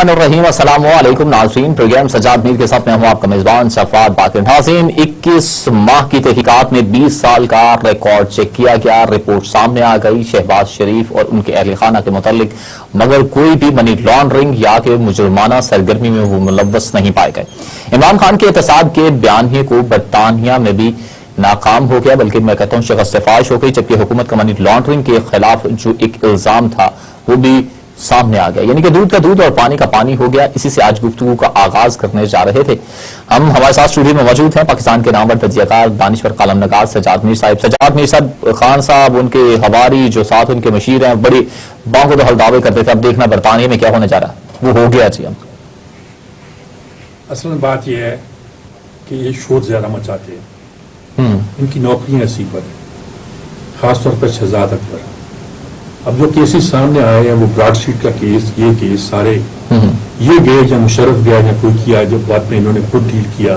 الرحیم السلام علیکم ناظرین، پروگرام سجاد میر کے ساتھ میں ہوں آپ کا میزبان صفوات باقر۔ ناظرین، 21 ماہ کی تحقیقات میں 20 سال کا ریکارڈ چیک کیا گیا، رپورٹ سامنے آ گئی شہباز شریف اور ان کے اہل خانہ کے متعلق، مگر کوئی بھی منی لانڈرنگ یا کہ مجرمانہ سرگرمی میں وہ ملوث نہیں پائے گئے۔ عمران خان کے احتساب کے بیانیے کو برطانیہ میں بھی ناکام ہو گیا، بلکہ میں کہتا ہوں شکست فاش ہو گئی، جبکہ حکومت کا منی لانڈرنگ کے خلاف جو ایک الزام تھا وہ بھی سامنے آ گیا، یعنی کہ دودھ کا دودھ اور پانی کا پانی ہو گیا۔ اسی سے آج گفتگو کا آغاز کرنے جا رہے تھے۔ ہم ہمارے ساتھ اسٹوڈیو میں موجود ہیں پاکستان کے نامور تجزیہ کار دانشور کالم نگار سجاد میر صاحب۔ سجاد میر صاحب، خان صاحب ان کے ہواری جو ساتھ ان کے مشیر ہیں بڑی بانگ و دہل دعوے کرتے تھے، اب دیکھنا برطانیہ میں کیا ہونے جا رہا ہے، وہ ہو گیا جی۔ ہم اصل میں بات یہ ہے کہ یہ شور زیادہ مچاتے ہیں، ان کی نوکریاں ایسی پر ہیں، خاص طور پر شہزاد اکبر۔ اب جو کیسز سامنے آئے ہیں وہ براڈ شیٹ کا کیس، یہ کیس سارے یہ گئے یا مشرف گیا یا کوئی کیا، جب بعد میں انہوں نے خود ڈیل کیا،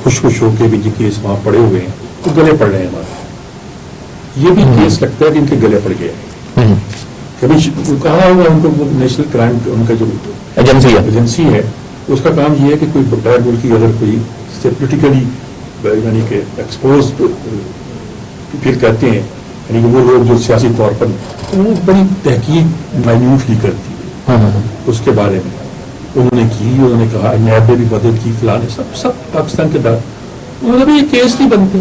خوش ہو کے بھی یہ کیس وہاں پڑے ہوئے ہیں، تو گلے پڑ رہے ہیں ہمارے۔ یہ بھی کیس لگتا ہے کہ ان کے گلے پڑ گئے، کبھی کہا ہوگا ان کو نیشنل کرائم ان کا جو ایجنسی ہے اس کا کام یہ ہے کہ کوئی غیر ملکی اگر کوئی پولیٹیکلی یعنی کہ ایکسپوز پھر کہتے ہیں، یعنی کہ وہ لوگ جو سیاسی طور پر وہ بڑی تحقیق مائنیوٹلی کرتی ہے اس کے بارے میں انہوں نے کہا نیب نے بھی مدد کی، فلاں نے سب پاکستان کے دار انہوں نے یہ کیس نہیں بنتے،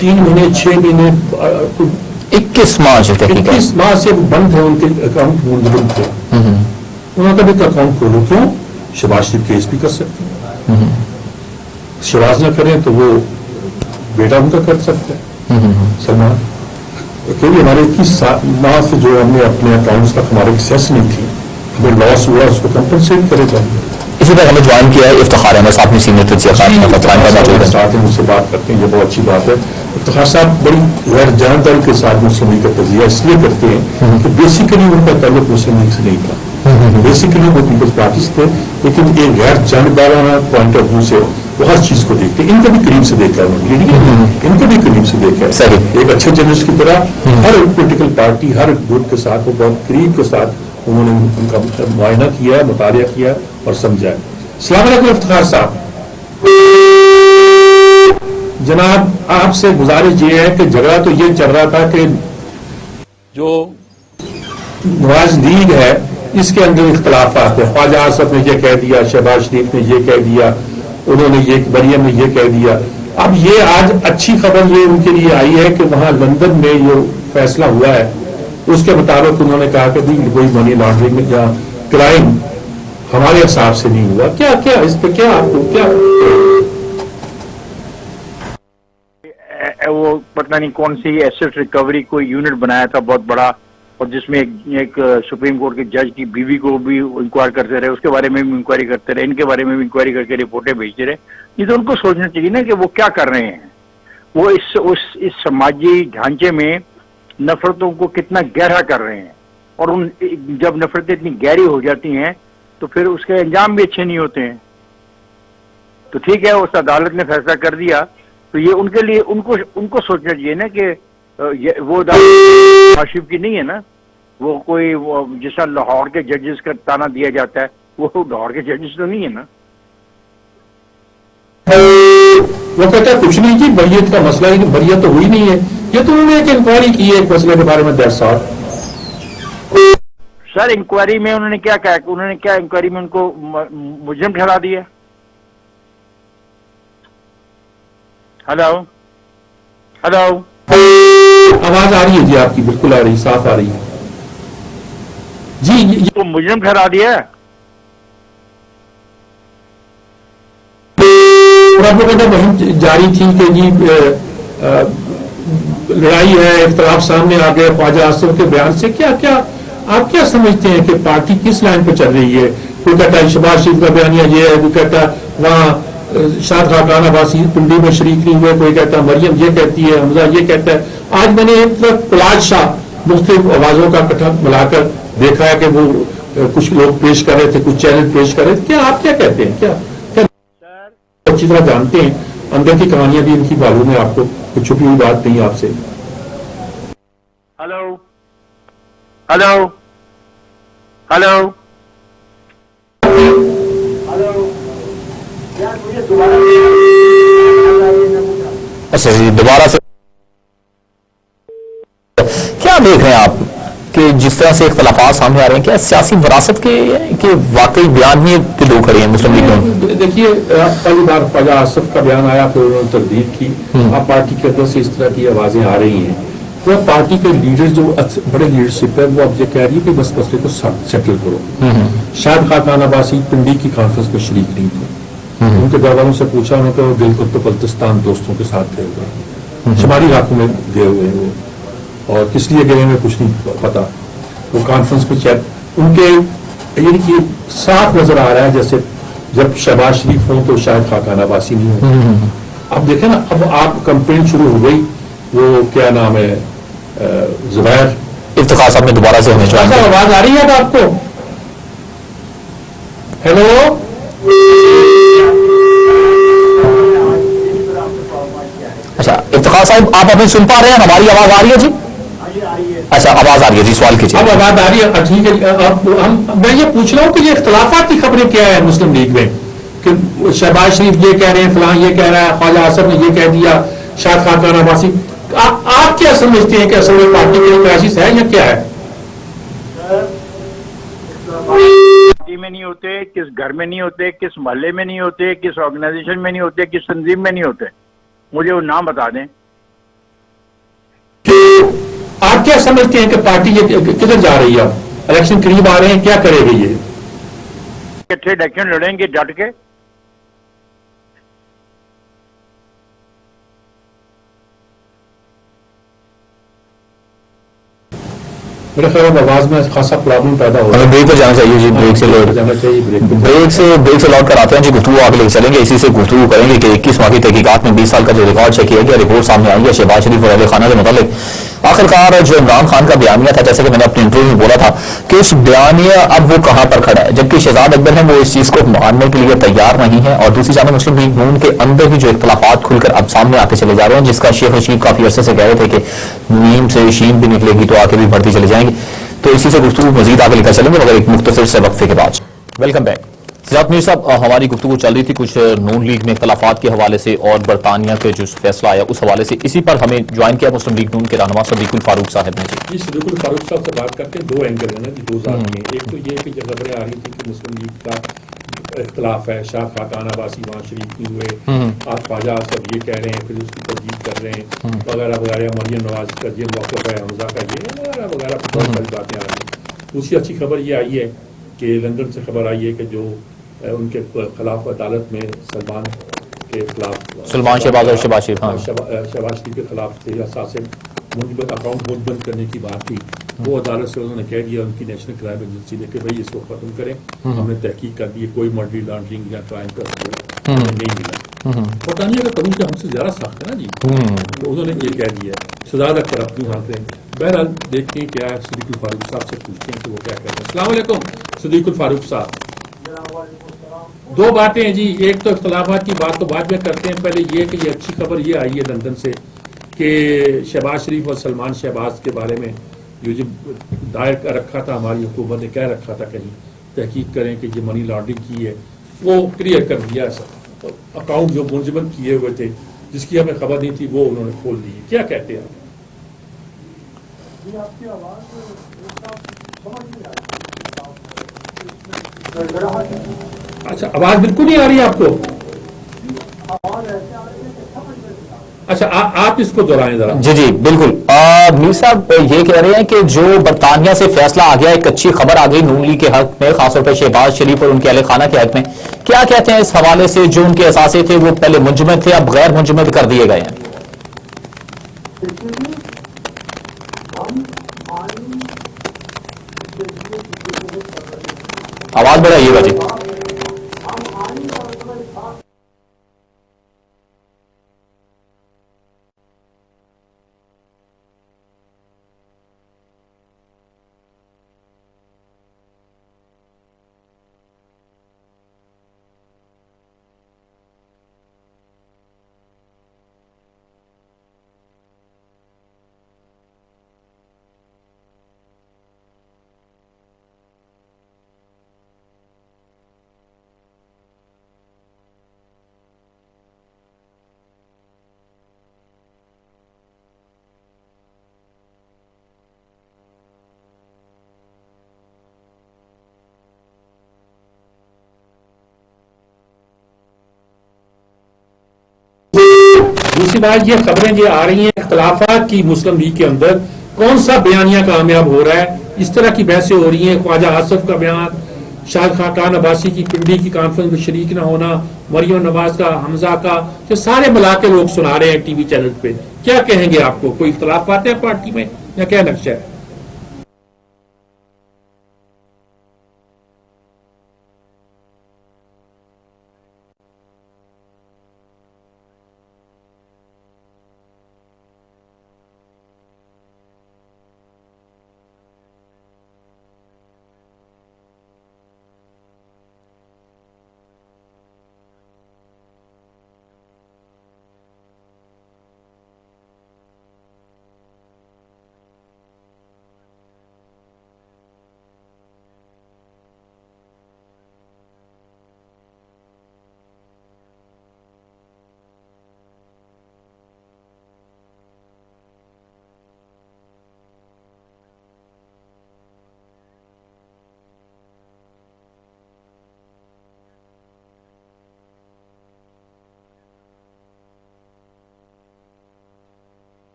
3 مہینے 6 مہینے 21 ماہ سے بند ہے ان کے اکاؤنٹ منظم تھے، انہوں نے کبھی اکاؤنٹ کھولو، کیوں؟ شہباز شریف کیس بھی کر سکتے ہیں، شہباز نہ کریں تو وہ بیٹا ان کا کر سکتا ہے سلمان، کیونکہ ہمارے 21 ماہ سے جو ہم نے اپنے اکاؤنٹس تک ہمارے ایکسیس نہیں تھی، ہمیں لاس ہوا، اس کو کمپنسیٹ کرے جائیں۔ اسی طرح ہمیں جوائن کیا ہے افتخار احمد صاحب نے، سینئر تجزیہ کار ساتھ ہیں، مجھ سے بات کرتے ہیں، یہ بہت اچھی بات ہے۔ افتخار صاحب بڑی غیر جانبداری کے ساتھ مسلم لیگ کا تجزیہ اس لیے کرتے ہیں کہ بیسیکلی ان کا تعلق مسلم لیگ سے نہیں تھا، بیسیکلی وہ پیپلز پارٹی سے تھے، لیکن ایک غیر جانبدارانہ پوائنٹ آف ویو سے وہ ہر چیز کو دیکھتے ہیں۔ ان کو بھی قریب سے دیکھا ہے، ان کو بھی قریب سے دیکھا ہے، ایک اچھے جرنلسٹ کی طرح ہر پولیٹیکل پارٹی ہر گروپ کے ساتھ وہ بہت قریب کے ساتھ انہوں نے ان کا معائنہ کیا، مطالعہ کیا اور سمجھا۔ السلام علیکم افتخار صاحب، جناب آپ سے گزارش یہ ہے کہ جھگڑا تو یہ چل رہا تھا کہ جو نواز لیگ ہے اس کے اندر اختلافات ہیں، خواجہ آصف نے یہ کہہ دیا، شہباز شریف نے یہ کہہ دیا، انہوں نے یہ مریم نے یہ کہہ دیا۔ اب یہ آج اچھی خبر یہ ان کے لیے آئی ہے کہ وہاں لندن میں جو فیصلہ ہوا ہے اس کے مطابق انہوں نے کہا کہ کوئی منی لانڈرنگ یا کرائم ہمارے حساب سے نہیں ہوا۔ کیا اس پہ کیا آپ کو کیا وہ پتہ نہیں کون سی ایسٹ ریکوری کوئی یونٹ بنایا تھا بہت بڑا، اور جس میں ایک سپریم کورٹ کے جج کی بیوی کو بھی انکوائر کرتے رہے، اس کے بارے میں بھی انکوائری کرتے رہے، ان کے بارے میں بھی انکوائری کر کے رپورٹیں بھیجتے رہے۔ یہ تو ان کو سوچنا چاہیے نا کہ وہ کیا کر رہے ہیں، وہ اس سماجی ڈھانچے میں نفرتوں کو کتنا گہرا کر رہے ہیں، اور جب نفرتیں اتنی گہری ہو جاتی ہیں تو پھر اس کے انجام بھی اچھے نہیں ہوتے ہیں۔ تو ٹھیک ہے، اس عدالت نے فیصلہ کر دیا، تو یہ ان کے لیے ان کو سوچنا چاہیے نا کہ وہ شیف کی نہیں ہے نا، وہ کوئی جس طرح لاہور کے ججز کا تانا دیا جاتا ہے، وہ لاہور کے ججز تو نہیں ہے نا۔ وہ کہتا ہے کچھ نہیں جی، بریت کا مسئلہ ہے کہ بریت تو ہوئی نہیں ہے، یہ تو انہوں نے ایک انکوائری کی ہے ایک مسئلے کے بارے میں 10 سال۔ سر انکوائری میں انہوں نے کیا کہا، انہوں نے کیا انکوائری میں ان کو مجرم ٹھہرا دیا؟ ہلو آواز آ رہی ہے جی آپ کی، بالکل آ رہی، صاف آ رہی ہے جی۔ تو مجرم ٹھہرا دیا ہے، مہم جاری تھی کہ جی لڑائی ہے، اختلاف سامنے آ گئے خواجہ آصف کے بیان سے، کیا آپ کیا سمجھتے ہیں کہ پارٹی کس لائن پہ چل رہی ہے؟ کوئی کہتا ہے شہباز شریف کا بیانیہ یہ ہے، کوئی کہتا ہے وہاں شاد خاقان عباسی پنڈی میں شریک نہیں ہوئے، کوئی کہتا ہے مریم یہ کہتی ہے، حمزہ یہ کہتا ہے۔ آج میں نے ایک طرف کلاج شاہ مختلف آوازوں کا اکٹھا ملا کر دیکھا ہے کہ وہ کچھ لوگ پیش کر رہے تھے، کچھ چینل پیش کر رہے تھے، کیا آپ کیا کہتے ہیں؟ کیا اچھی طرح جانتے ہیں اندر کی کہانیاں بھی ان کی معلوم ہے آپ کو، کچھ چھپی ہوئی بات نہیں آپ سے۔ ہلو हेलो अच्छा जी, दोबारा से क्या देख रहे हैं आप कि जिस तरह से इख्तलाफात सामने आ रहे हैं, क्या सियासी विरासत के वाकई बयान ही पे दो खड़े हैं मुस्लिम लीग में? देखिए, पहली बार ख्वाजा आसिफ का बयान आया, फिर उन्होंने तरदीद की। अब पार्टी के अंदर से इस तरह की आवाजें आ रही हैं, तो पार्टी के लीडर जो बड़े लीडरशिप है, वो अब ये कह रही है कि बस मसले को सेटल करो। शायद खाकान अब्बासी पिंडी की कॉन्फ्रेंस में शरीक नहीं थे। उनके घर वालों से पूछा, उन्होंने कहा वो बिल्कुल तो बल्तिस्तान दोस्तों के साथ गए हुए हैं, शुमारी इलाकों में गए हुए हैं वो, और किस लिए गए हमें कुछ नहीं पता। वो कॉन्फ्रेंस में शायद उनके यानी कि साफ नजर आ रहा है जैसे जब शहबाज शरीफ हो तो शायद खाकान अब्बासी नहीं हो। अब देखें ना, अब आप कंपेन शुरू हो गई, वो क्या नाम है, जुबैर इफ्तिखार साहब ने दोबारा से हमें ज्वाइन किया। आवाज आ रही है अब आपको? हेलो, अच्छा इफ्तिखार साहब, आप हमें सुन पा रहे हैं? हमारी आवाज आ रही है जी? अच्छा, आवाज आ रही है जी, सवाल कीजिए। अब आवाज आ रही है, ठीक है। अब मैं ये पूछ रहा हूँ कि ये इख्तलाफात की खबरें क्या है मुस्लिम लीग में, कि शहबाज शरीफ ये कह रहे हैं, फलां ये कह रहा है, ख्वाजा आसिफ ने ये कह दिया, शायद खाकान अब्बासी। आप क्या समझते हैं कि असल में पार्टी में क्राइसिस है या क्या है? पार्टी में नहीं होते, किस घर में नहीं होते, किस मोहल्ले में नहीं होते, किस ऑर्गेनाइजेशन में नहीं होते, किस तंजीम में नहीं होते, मुझे वो नाम बता दें। आप क्या समझते हैं कि पार्टी ये किधर जा रही है? अब इलेक्शन करीब आ रहे हैं, क्या करेगी ये? इकट्ठे इलेक्शन लड़ेंगे डट के। मेरे ख्याल में आवाज में खासा प्रॉब्लम पैदा हो रहा हमें है। ब्रेक पर जाना चाहिए जी, ब्रेक से लौट जाना चाहिए, ब्रेक से लौट कर आते हैं जी, गुफ्तगू आगे लेके चलेंगे। इसी से गुफ्तगू करेंगे कि 21 माह की तहकीकात में 20 साल का जो रिकॉर्ड चेक किया गया, रिपोर्ट सामने आई है शहबाज शरीफ और अहले खाना के मुतालिक। आखिरकार जो इमरान खान का बयानिया था, जैसे कि मैंने अपने इंटरव्यू में बोला था कि उस बयानिया अब वो कहां पर खड़ा है, जबकि शहजाद अकबर हैं वो इस चीज को मानने के लिए तैयार नहीं है। और दूसरी जानब मुस्लिम लीग नून के अंदर भी जो इख्तलाफात खुलकर अब सामने आते चले जा रहे हैं, जिसका शेख रशीद काफी अरसे से कह रहे थे कि नीम से शीम भी निकलेगी तो आगे भी बढ़ती चली जाएंगी। तो इसी से गुफ्तगू मजीद आगे लेकर चलेंगे, मगर एक मुख्तसर से वक्फे के बाद। Welcome back. सिजात मीर साहब, हमारी गुफ्तगू चल रही थी कुछ नून लीग में इख्तलाफात के हवाले से और बरतानिया के जो फैसला आया उस हवाले से। इसी पर हमें ज्वाइन किया मुस्लिम लीग नून के रहनुमा सदीकुल फारूक साहब ने जी। सदीकुल फारूक साहब से बात करते हैं। दो एंगल है ना जी, दो जात में। एक तो ये कि जब खबरें आ रही थी कि मुस्लिम लीग का इख्तलाफ है, शाह खाकान अब्बासी वहाँ शरीक नहीं हुए, आज ख्वाजा सब ये कह रहे हैं, फिर उसकी तरजीह कर रहे हैं वगैरह वगैरह, मरियम नवाज का ये मौक़िफ़ है, हमजा का ये वगैरह वगैरह, बहुत सारी बातें आ रही हैं। दूसरी अच्छी खबर ये आई है कि लंदन से खबर आई है कि जो उनके खिलाफ अदालत में सलमान के खिलाफ, सलमान शहबाज और शहबाज शरीफ, हाँ शहबाज शरीफ के खिलाफ थे असासे अकाउंट मुंजमद करने की बात थी, वो अदालत से उन्होंने कह दिया उनकी नेशनल क्राइम एजेंसी ने कि भाई इसको खत्म करें, हमने तहकीक कर दी, कोई मनी लॉन्ड्रिंग या क्राइम का नहीं मिला। बरतानिया का कानून तो हमसे ज्यादा सख्त है ना जी, तो उन्होंने ये कह दिया। शहजाद अख्तर अपनी हाथ हैं। बहरहाल देखते हैं क्या है, सदीकुल फारूक साहब से पूछते हैं कि वो क्या कहते हैं। अस्सलाम वालेकुम सदीकुल फारूक साहब। दो बातें हैं जी, एक तो इख्तलाफात की बात तो बाद में करते हैं, पहले ये कि ये अच्छी खबर ये आई है लंदन से कि शहबाज शरीफ और सलमान शहबाज के बारे में जो दायर कर रखा था, हमारी हुकूमत ने कह रखा था कहीं तहकीक करें कि ये मनी लॉन्ड्रिंग की है, वो क्लियर कर दिया। तो अकाउंट जो मुंजमद किए हुए थे जिसकी हमें खबर नहीं थी वो उन्होंने खोल दी। क्या कहते हैं आप? अच्छा, आवाज बिल्कुल नहीं आ रही है आपको? अच्छा, आप इसको दोहराएं जरा। जी जी बिल्कुल। मीर साहब ये कह रहे हैं कि जो बरतानिया से फैसला आ गया, एक अच्छी खबर आ गई नून लीग के हक में, खासतौर पर शहबाज शरीफ और उनके अहले खाना के हक में। क्या कहते हैं इस हवाले से? जो उनके असासे थे वो पहले मुंजमद थे, अब गैर मुंजमद कर दिए गए हैं। आवाज बढ़ाइएगा जी। راشد بھائی یہ خبریں جو آ رہی ہیں اختلافات کی مسلم لیگ کے اندر، کون سا بیانیہ کامیاب ہو رہا ہے؟ اس طرح کی بحثیں ہو رہی ہیں، خواجہ آصف کا بیان، شاہد خاقان عباسی کی پنڈی کی کانفرنس میں شریک نہ ہونا، مریم نواز کا، حمزہ کا، یہ سارے ملا کے لوگ سنا رہے ہیں ٹی وی چینل پہ. کیا کہیں گے آپ کو؟ کوئی اختلافات ہیں پارٹی میں یا کیا نقشہ ہے؟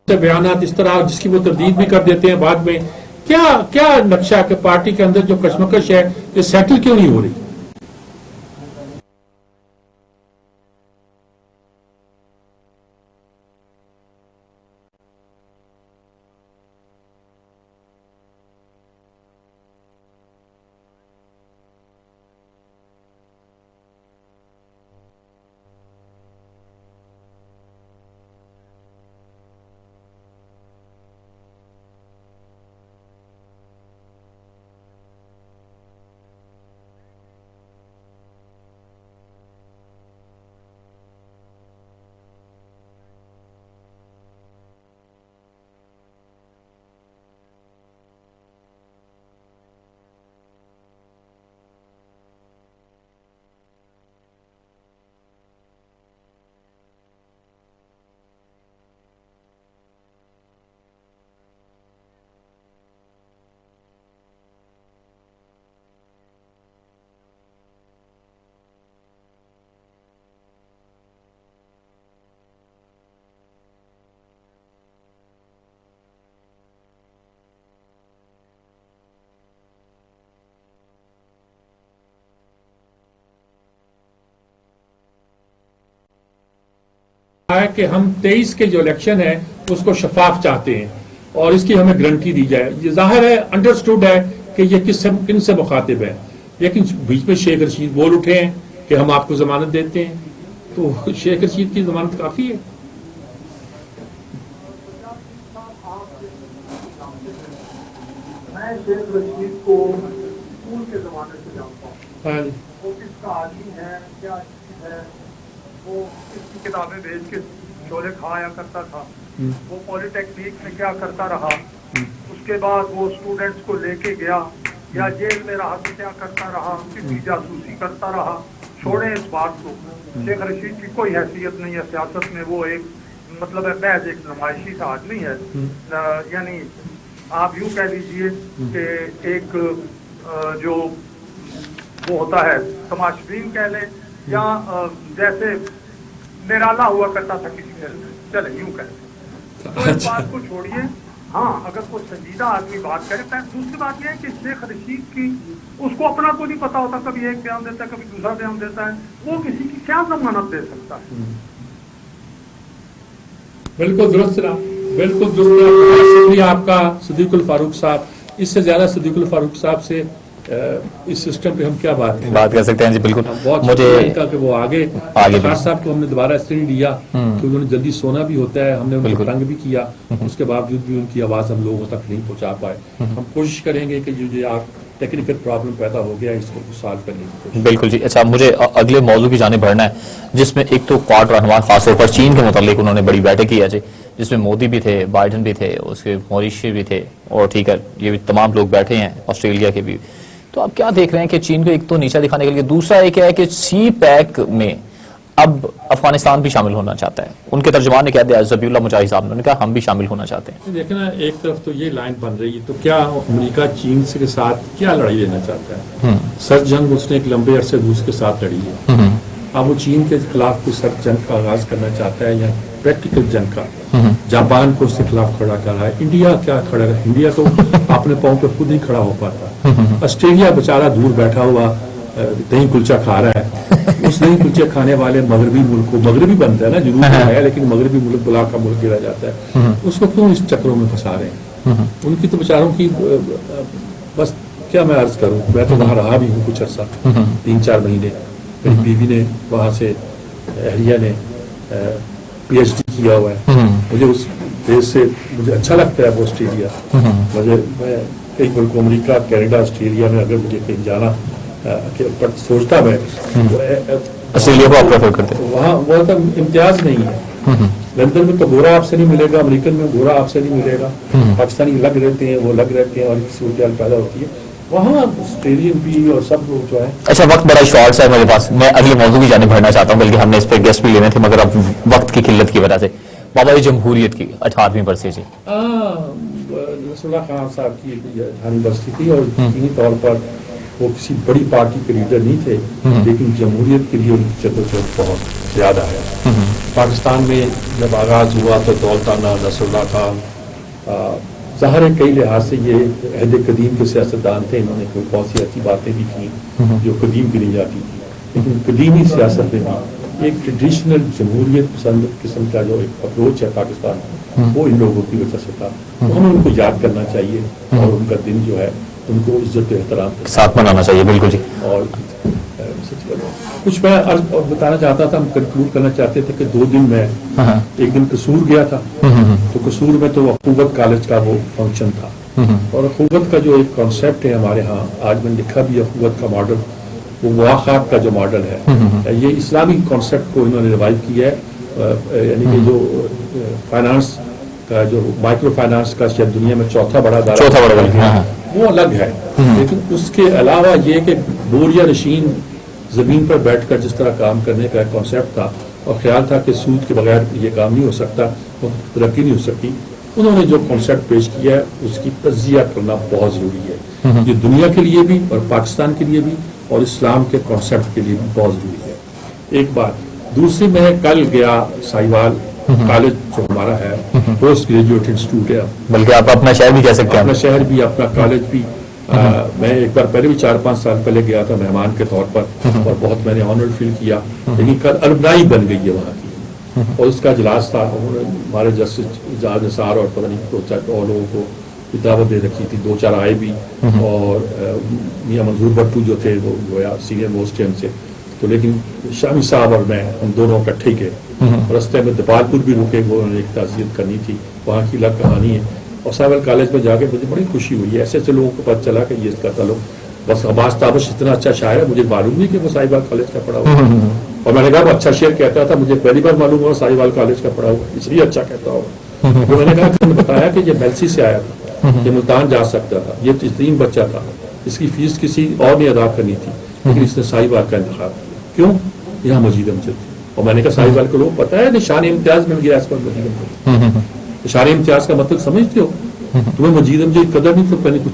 بیانات اس طرح جس کی وہ تردید بھی کر دیتے ہیں بعد میں، کیا نقشہ ہے کہ پارٹی کے اندر جو کشمکش ہے یہ سیٹل کیوں نہیں ہو رہی؟ ہے کہ ہم 23 کے جو الیکشن ہے اس کو شفاف چاہتے ہیں اور اس کی ہمیں گارنٹی دی جائے. یہ ظاہر ہے، انڈرسٹوڈ ہے کہ یہ کن سے مخاطب ہے، لیکن بیچ میں شیخ رشید بول اٹھے ہیں کہ ہم آپ کو ضمانت دیتے ہیں، تو شیخ رشید کی ضمانت کافی ہے. میں شیخ رشید کو اسکول کے زمانے سے جانتا ہوں. وہ کس کا عالم ہے، کیا چیز ہے، وہ کس کی کتابیں بھیج کے شعلے کھایا کرتا تھا، وہ پولی ٹیکنیک میں کیا کرتا رہا، اس کے بعد وہ اسٹوڈنٹس کو لے کے گیا یا جیل میں رہا تو کیا کرتا رہا، کس کی جاسوسی کرتا رہا. چھوڑیں اس بات کو. شیخ رشید کی کوئی حیثیت نہیں ہے سیاست میں، وہ ایک مطلب ہے محض ایک نمائشی سا آدمی ہے. یعنی آپ یوں کہہ لیجئے کہ ایک جو وہ ہوتا ہے تماشبین کہہ لیں، یا جیسے نرالا ہوا کرتا تھا کسی سے، چلے یوں کہہ لیں. تو اس بات کو چھوڑیے हाँ, अगर कोई संजीदा आदमी बात करे। दूसरी बात यह है कि शेख रशीद की उसको अपना को नहीं पता होता, कभी एक बयान देता है कभी दूसरा बयान देता है, वो किसी की क्या जमानत दे सकता है? बिल्कुल दुरुस्त रहा, बिल्कुल दुरुस्त। शुक्रिया आपका सदीकुल फारूक साहब। इससे ज्यादा सदीकुल फारूक साहब से इस सिस्टम पे हम क्या बात कर सकते हैं जी। बिल्कुल बहुत मुझे इनका कि वो आगे खान साहब को हमने दोबारा इसलिए नहीं लिया क्योंकि उन्होंने जल्दी सोना भी होता है, हमने उनको तंग भी किया, उसके बावजूद भी उनकी आवाज़ हम लोगों तक नहीं पहुंचा पाए। हम कोशिश करेंगे कि जो आप टेक्निकल प्रॉब्लम पैदा हो गया इसको सॉल्व करने की कोशिश। बिल्कुल जी। अच्छा, मुझे अगले मौजू की जाने बढ़ना है जिसमें एक तो क्वाड रहनुमा खासतौर पर चीन के मुतालिक उन्होंने बड़ी बैठक की है जी, जिसमें मोदी भी थे, बाइडन भी थे, उसके मॉरिशस भी थे और ठीक है ये भी तमाम लोग बैठे हैं, ऑस्ट्रेलिया के भी। तो आप क्या देख रहे हैं कि चीन को एक तो नीचा दिखाने के लिए, दूसरा एक है कि सी पैक में अब अफगानिस्तान भी शामिल होना चाहता है। उनके तर्जुमान ने कह दिया जबीउल्लाह मुजाहिद साहब ने कहा हम भी शामिल होना चाहते हैं। देखना एक तरफ तो ये लाइन बन रही है, तो क्या अमेरिका चीन से के साथ क्या लड़ाई लेना चाहता है? सर जंग उसने एक लंबे अरसे रूस के साथ लड़ी है, अब वो चीन के खिलाफ कोई सख्त जंग का आगाज करना चाहता है या प्रैक्टिकल जंग का? जापान को उसके खिलाफ खड़ा कर रहा है, इंडिया क्या खड़ा है? इंडिया तो अपने पाँव पे खुद ही खड़ा हो पाता। ऑस्ट्रेलिया बेचारा दूर बैठा हुआ दही कुलचा खा रहा है, उस दही कुलचे खाने वाले मगरबी मुल्क को, मगरबी बनता है ना जरूर है लेकिन मगरबी मुल्क बुला का मुल्क गिरा जाता है, उसको क्यों इस चक्रों में फंसा रहे हैं? उनकी तो बेचारों की बस क्या मैं अर्ज करूं, मैं तो वहां रहा भी हूँ कुछ अर्सा, 3-4 महीने। मेरी बीवी ने वहां से, अहलिया ने PhD किया हुआ है, मुझे उस देश से मुझे अच्छा लगता है वो ऑस्ट्रेलिया। मैं कई मुल्कों अमेरिका, कनाडा, ऑस्ट्रेलिया में अगर मुझे कहीं जाना पर सोचता मैं ऑस्ट्रेलिया को आप प्रेफर करते हैं? वहाँ वो तो इम्तियाज नहीं है। लंदन में तो गोरा आपसे नहीं मिलेगा, अमेरिकन में गोरा आपसे नहीं मिलेगा, पाकिस्तानी लग रहते हैं, वो लग रहते हैं और सूरत पैदा होती है वहाँ ऑस्ट्रेलियन भी और सब लोग जो है। अच्छा, वक्त बड़ा शॉर्ट है मेरे पास, मैं अगले मौजू की जानिब बढ़ना चाहता हूँ, बल्कि हमने इस पर गेस्ट भी लेने थे मगर अब वक्त की किल्लत की वजह से। बाबा जमहूरियत की 18वीं बरसी जी, नसरुल्लाह खान साहब की धानी बरसी थी और यकीनी तौर पर वो किसी बड़ी पार्टी के लीडर नहीं थे, लेकिन जमहूरियत के लिए उनकी जद्दोजहद बहुत ज्यादा है। पाकिस्तान में जब आगाज हुआ तो दौलताना, नसरुल्लाह खान, ज़ाहिर है कई लिहाज से ये अहद कदीम के सियासतदान थे, इन्होंने कोई बहुत सी ऐसी बातें भी की जो कदीम गिनी जाती थी, लेकिन कदीमी सियासत में भी एक ट्रेडिशनल जमहूरियत पसंद किस्म का जो एक अप्रोच है पाकिस्तान, वो इन लोगों की वजह से था। तो हमें उनको याद करना चाहिए और उनका दिन जो है उनको इज्जत एहतराम के साथ मनाना चाहिए। बिल्कुल जी। और कुछ मैं बताना चाहता था, हम कंक्लूड करना चाहते थे कि 2 दिन में एक दिन कसूर गया था, तो कसूर में तो अखूवत कॉलेज का वो फंक्शन था, और अखूवत का जो एक कॉन्सेप्ट है हमारे यहाँ, आज मैंने लिखा भी अखूवत का मॉडल, वो मुआखात का जो मॉडल है, ये इस्लामी कॉन्सेप्ट को इन्होंने रिवाइव किया है। यानी कि जो फाइनेंस का जो माइक्रो फाइनेंस का शायद दुनिया में चौथा बड़ा वो अलग है, लेकिन उसके अलावा ये कि बोरिया नशीन जमीन पर बैठकर जिस तरह काम करने का कॉन्सेप्ट था और ख्याल था कि सूद के बगैर ये काम नहीं हो सकता, वो तरक्की नहीं हो सकती, उन्होंने जो कॉन्सेप्ट पेश किया है उसकी तज्जिया करना बहुत ज़रूरी है। ये दुनिया के लिए भी और पाकिस्तान के लिए भी और इस्लाम के कॉन्सेप्ट के लिए भी बहुत ज़रूरी है। एक बात। दूसरी, मैं कल गया साहिवाल कॉलेज जो हमारा है, पोस्ट ग्रेजुएट इंस्टीट्यूट है, बल्कि आप अपना शहर भी कह सकते हैं, अपना शहर भी, अपना कॉलेज भी। मैं एक बार पहले भी 4-5 साल पहले गया था मेहमान के तौर पर और बहुत मैंने ऑनर्ड फील किया, लेकिन कल अलमनाई बन गई है वहाँ की और उसका इजलास था। हमारे जस्टिस जहाज निसार और पता नहीं 2-4 और लोगों को दावत दे रखी थी, 2-4 आए भी, और मियाँ मंजूर भट्टू जो थे वो गोया सीनियर मोस्ट हमसे, तो लेकिन शामी साहब और मैं हम दोनों इकट्ठे गए, रास्ते में दपालपुर भी रुके, वो एक ताज़ियत करनी थी, वहाँ की अलग कहानी है। और साहिवाल कॉलेज में जाके मुझे बड़ी खुशी हुई है, ऐसे ऐसे लोगों को पता चला कि ये इसका ताल्लुक, बस अब्बास ताबश इतना अच्छा शायर है, मुझे मालूम नहीं कि वो साहिवाल कॉलेज का पढ़ा हुआ, और मैंने कहा वो अच्छा शेर कहता था, मुझे पहली बार मालूम हुआ साहिवाल कॉलेज का पढ़ा हुआ, इसलिए अच्छा कहता होगा। तो मैंने कहा कि बताया कि ये मेलसी से आया था, ये मुल्तान जा सकता था, ये 3 बच्चा था, इसकी फीस किसी और ने अदा करनी थी, लेकिन इसने साहिवाल का इंतखाब किया। क्यों? यहाँ मजीद अमजद थी। और मैंने कहा साहिवाल को लोग पता है निशान इम्तियाज मिल गया इस पर मजीद अमजद, निशान इम्तियाज का मतलब समझते हो? तुम्हें मजीद अमजद कदर नहीं, तो मैंने कुछ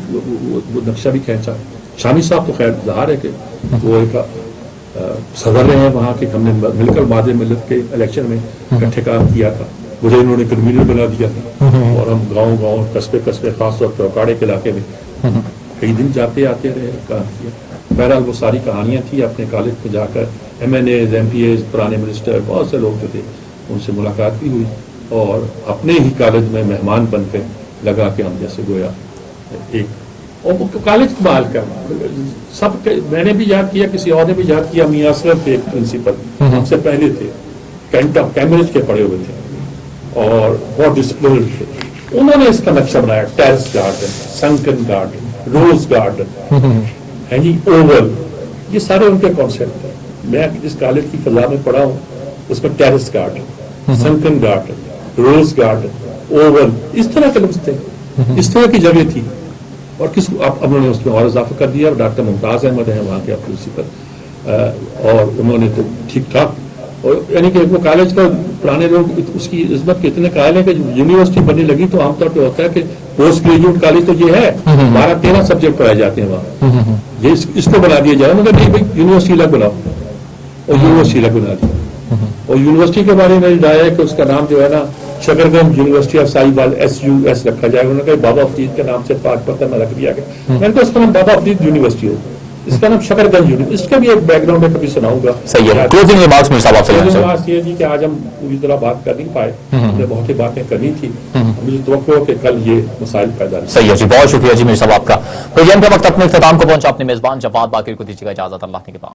वो नक्शा भी खींचा। शामी साहब तो खैर ज़ाहिर है कि वो एक सदर रहे हैं वहाँ के, हमने मिलकर मादे मिलत के इलेक्शन में इकट्ठे काम किया था, मुझे इन्होंने क्रिमिनल बना दिया और हम गांव गांव कस्बे कस्बे खासतौर पर अखाड़े के इलाके में कई दिन जाते आते रहे, काम किया। बहरहाल वो सारी कहानियां थी। अपने कॉलेज में जाकर MNAs, MPAs, पुराने मिनिस्टर, बहुत से लोग जो थे उनसे मुलाकात भी हुई और अपने ही कॉलेज में मेहमान बन के लगा कि हम जैसे गोया एक और कॉलेज कमाल का सब मैंने भी याद किया, किसी और ने भी याद किया। मियां असरफ थे प्रिंसिपल, हमसे पहले थे, कैम्ब्रिज के पढ़े हुए थे और बहुत डिसिप्लिन थे। उन्होंने इसका नक्शा बनाया, terrace garden, sunken garden, rose garden है जी, ओवल, ये सारे उनके कॉन्सेप्ट हैं। मैं जिस कॉलेज की फजा में पढ़ा हूँ उसमें terrace garden, sunken garden, rose garden, oval, इस तरह के लफ्ज थे, इस तरह की जगह थी। और किस अब उन्होंने उसमें और इजाफा कर दिया। डॉक्टर मुमताज अहमद है वहाँ के प्रिंसिपल और उन्होंने तो ठीक ठाक, और यानी कि वो कॉलेज का पुराने लोग उसकी इज्जत के इतने कायल है कि यूनिवर्सिटी बनने लगी तो आमतौर पे होता है कि पोस्ट ग्रेजुएट कॉलेज तो ये है, 12-13 सब्जेक्ट पढ़ाए जाते हैं वहाँ, ये इसको बना दिया जाए, मगर नहीं भाई यूनिवर्सिटी अलग बनाओ, और यूनिवर्सिटी अलग बना दी। और यूनिवर्सिटी के बारे में डाया है कि उसका नाम जो है ना Shakarganj university of Sahiwal SUS रखा जाएगा। उन्होंने कहा बाबा फरीद के नाम से पाक पत्थर में रख दिया गया। मैंने कहा उसका नाम बाबा फरीद यूनिवर्सिटी हो, इसका नाम शकरगंज यूनिवर्सिटी। इसका भी एक बैकग्राउंड है, कभी सुनाऊंगा। सही है। क्लोजिंग रिमार्क्स में साहब आपसे क्लोजिंग रिमार्क्स ये थी कि आज हम पूरी तरह बात कर नहीं पाए, हमें बहुत ही बातें करनी थी, मुझे तवक्को है कि कल ये मसाइल पैदा नहीं। सही है जी, बहुत शुक्रिया जी मेरे साहब आपका। प्रोग्राम के वक्त अपने इख्तिताम को पहुंचा। अपने मेजबान जवाद बाकिर को दीजिएगा इजाजत, अल्लाह के बाद।